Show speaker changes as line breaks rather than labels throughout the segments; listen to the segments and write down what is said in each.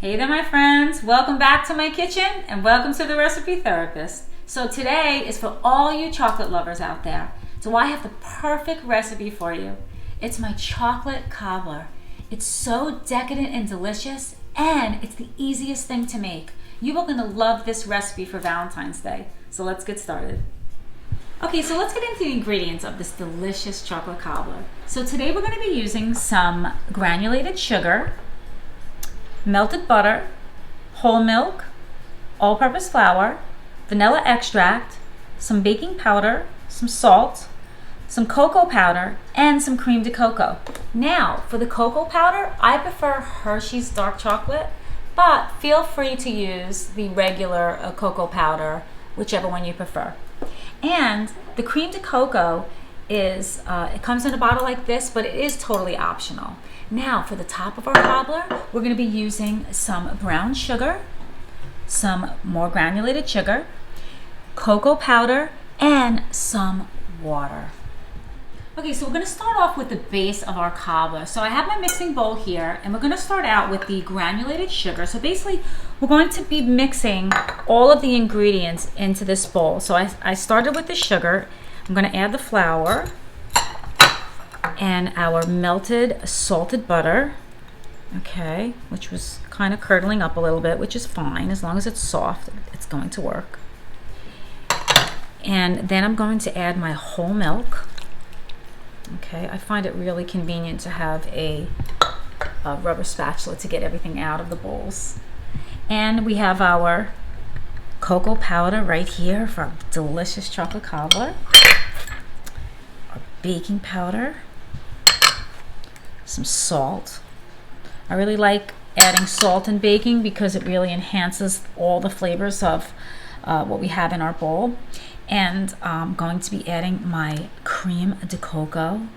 Hey there, my friends. Welcome back to my kitchen and welcome to the Recipe Therapist. So today is for all you chocolate lovers out there. So I have the perfect recipe for you. It's my chocolate cobbler. It's so decadent and delicious, and it's the easiest thing to make. You are going to love this recipe for Valentine's Day. So let's get started. Okay, so let's get into the ingredients of this delicious chocolate cobbler. So today we're going to be using some granulated sugar, melted butter, whole milk, all-purpose flour, vanilla extract, some baking powder, some salt, some cocoa powder, and some crème de cocao. Now, for the cocoa powder, I prefer Hershey's dark chocolate, but feel free to use the regular cocoa powder, whichever one you prefer. And the crème de cocao is, it comes in a bottle like this, but it is totally optional. Now, for the top of our cobbler, we're going to be using some brown sugar, some more granulated sugar, cocoa powder, and some water. Okay, so we're going to start off with the base of our cobbler. So I have my mixing bowl here, and we're going to start out with the granulated sugar. So basically, we're going to be mixing all of the ingredients into this bowl. So I started with the sugar. I'm going to add the flour and our melted salted butter, okay, which was kind of curdling up a little bit, which is fine. As long as it's soft, it's going to work. And then I'm going to add my whole milk. Okay, I find it really convenient to have a rubber spatula to get everything out of the bowls. And we have our cocoa powder right here for our delicious chocolate cobbler. Our baking powder. Some salt. I really like adding salt in baking because it really enhances all the flavors of what we have in our bowl. And I'm going to be adding my crème de cocao,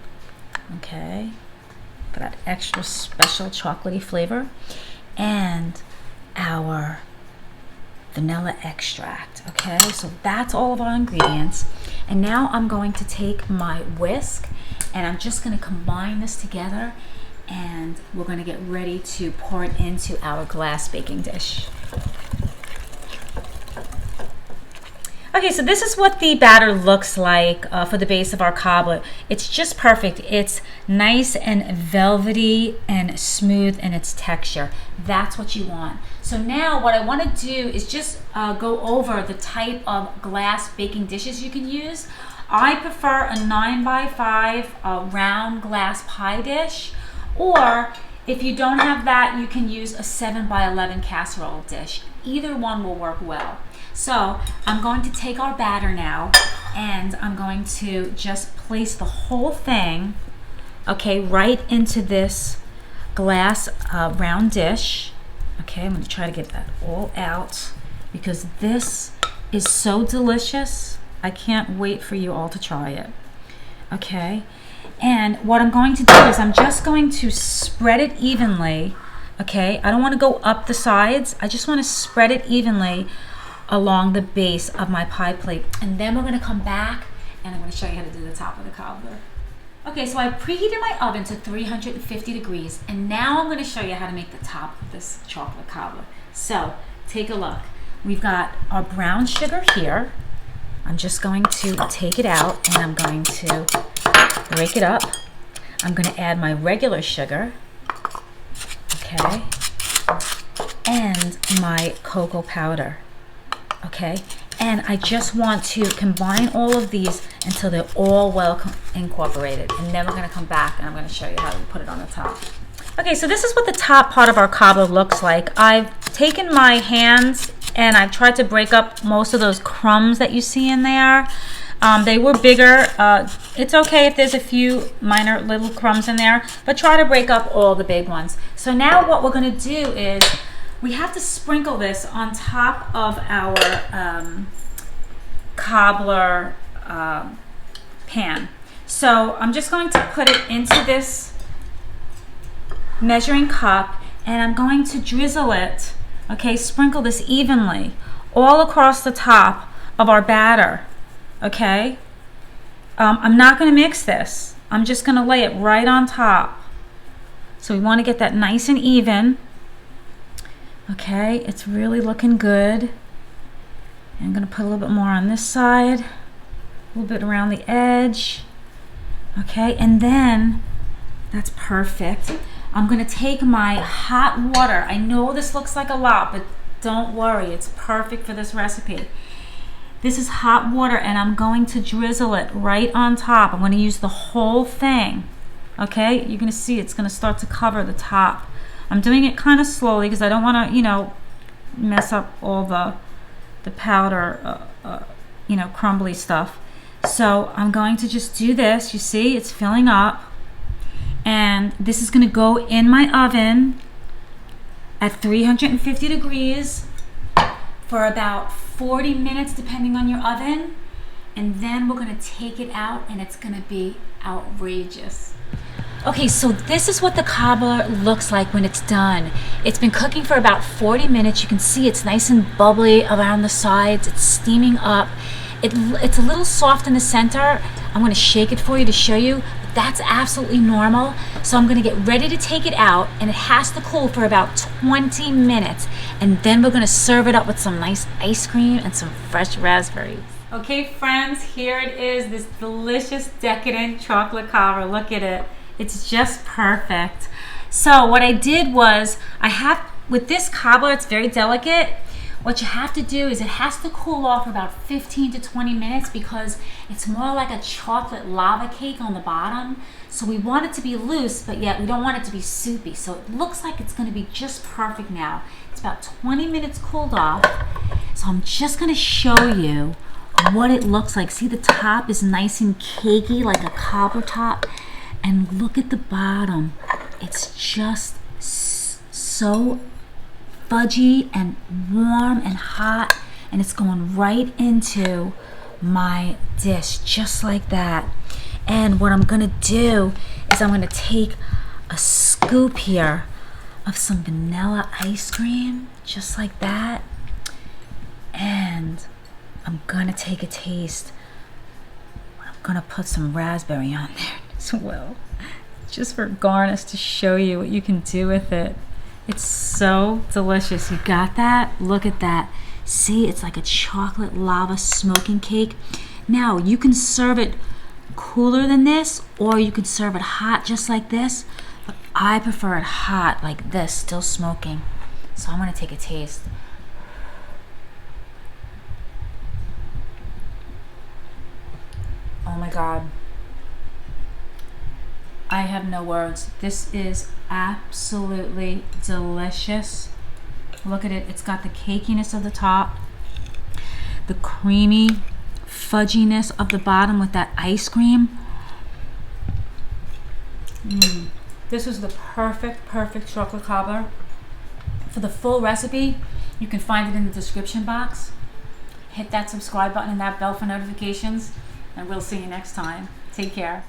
okay, for that extra special chocolatey flavor, and our vanilla extract, okay. So that's all of our ingredients. And now I'm going to take my whisk and I'm just going to combine this together, and we're going to get ready to pour it into our glass baking dish. Okay, so this is what the batter looks like for the base of our cobbler. It's just perfect. It's nice and velvety and smooth in its texture. That's what you want. So now what I want to do is just go over the type of glass baking dishes you can use. I prefer a 9x5 round glass pie dish, or if you don't have that, you can use a 7x11 casserole dish. Either one will work well. So I'm going to take our batter now, and I'm going to just place the whole thing, okay, right into this glass round dish. Okay, I'm going to try to get that all out because this is so delicious. I can't wait for you all to try it. Okay, and what I'm going to do is I'm just going to spread it evenly. Okay, I don't want to go up the sides. I just want to spread it evenly along the base of my pie plate. And then we're going to come back and I'm going to show you how to do the top of the cobbler. Okay, so I preheated my oven to 350 degrees, and now I'm going to show you how to make the top of this chocolate cobbler. So take a look. We've got our brown sugar here. I'm just going to take it out and I'm going to break it up. I'm going to add my regular sugar, okay, and my cocoa powder. Okay, and I just want to combine all of these until they're all well incorporated, and then we're going to come back and I'm going to show you how to put it on the top. Okay, so this is what the top part of our cobbler looks like. I've taken my hands and I've tried to break up most of those crumbs that you see in there. They were bigger. It's okay if there's a few minor little crumbs in there, but try to break up all the big ones. So now what we're going to do is we have to sprinkle this on top of our cobbler pan. So I'm just going to put it into this measuring cup and I'm going to drizzle it, okay, sprinkle this evenly all across the top of our batter, okay. I'm not going to mix this. I'm just going to lay it right on top. So we want to get that nice and even. Okay, it's really looking good. I'm gonna put a little bit more on this side, a little bit around the edge. Okay, and then that's perfect. I'm gonna take my hot water. I know this looks like a lot, but don't worry, it's perfect for this recipe. This is hot water, and I'm going to drizzle it right on top. I'm gonna use the whole thing. Okay, you're gonna see it's gonna start to cover the top. I'm doing it kind of slowly because I don't wanna, mess up all the powder, crumbly stuff. So I'm going to just do this. You see, it's filling up. And this is going to go in my oven at 350 degrees for about 40 minutes, depending on your oven. And then we're going to take it out, and it's going to be outrageous. Okay, so this is what the cobbler looks like when it's done. It's been cooking for about 40 minutes. You can see it's nice and bubbly around the sides. It's steaming up. It's a little soft in the center. I'm going to shake it for you to show you. That's absolutely normal. So I'm going to get ready to take it out, and it has to cool for about 20 minutes. And then we're going to serve it up with some nice ice cream and some fresh raspberries. Okay, friends, here it is, this delicious decadent chocolate cobbler. Look at it. It's just perfect. So what I did was, with this cobbler, it's very delicate. What you have to do is it has to cool off for about 15 to 20 minutes because it's more like a chocolate lava cake on the bottom. So we want it to be loose, but yet we don't want it to be soupy. So it looks like it's gonna be just perfect now. It's about 20 minutes cooled off. So I'm just gonna show you what it looks like. See, the top is nice and cakey like a cobbler top. And look at the bottom. It's just so fudgy and warm and hot, and it's going right into my dish just like that. And what I'm gonna do is I'm gonna take a scoop here of some vanilla ice cream just like that, and I'm gonna take a taste. I'm gonna put some raspberry on there as well, just for garnish, to show you what you can do with it. It's so delicious. You got that? Look at that. See, it's like a chocolate lava smoking cake. Now, you can serve it cooler than this, or you can serve it hot just like this, but I prefer it hot like this, still smoking. So I'm gonna take a taste. Oh my God. I have no words. This is absolutely delicious. Look at it. It's got the cakiness of the top, the creamy fudginess of the bottom with that ice cream. This is the perfect chocolate cobbler. For the full recipe, you can find it in the description box. Hit that subscribe button and that bell for notifications, and we'll see you next time. Take care.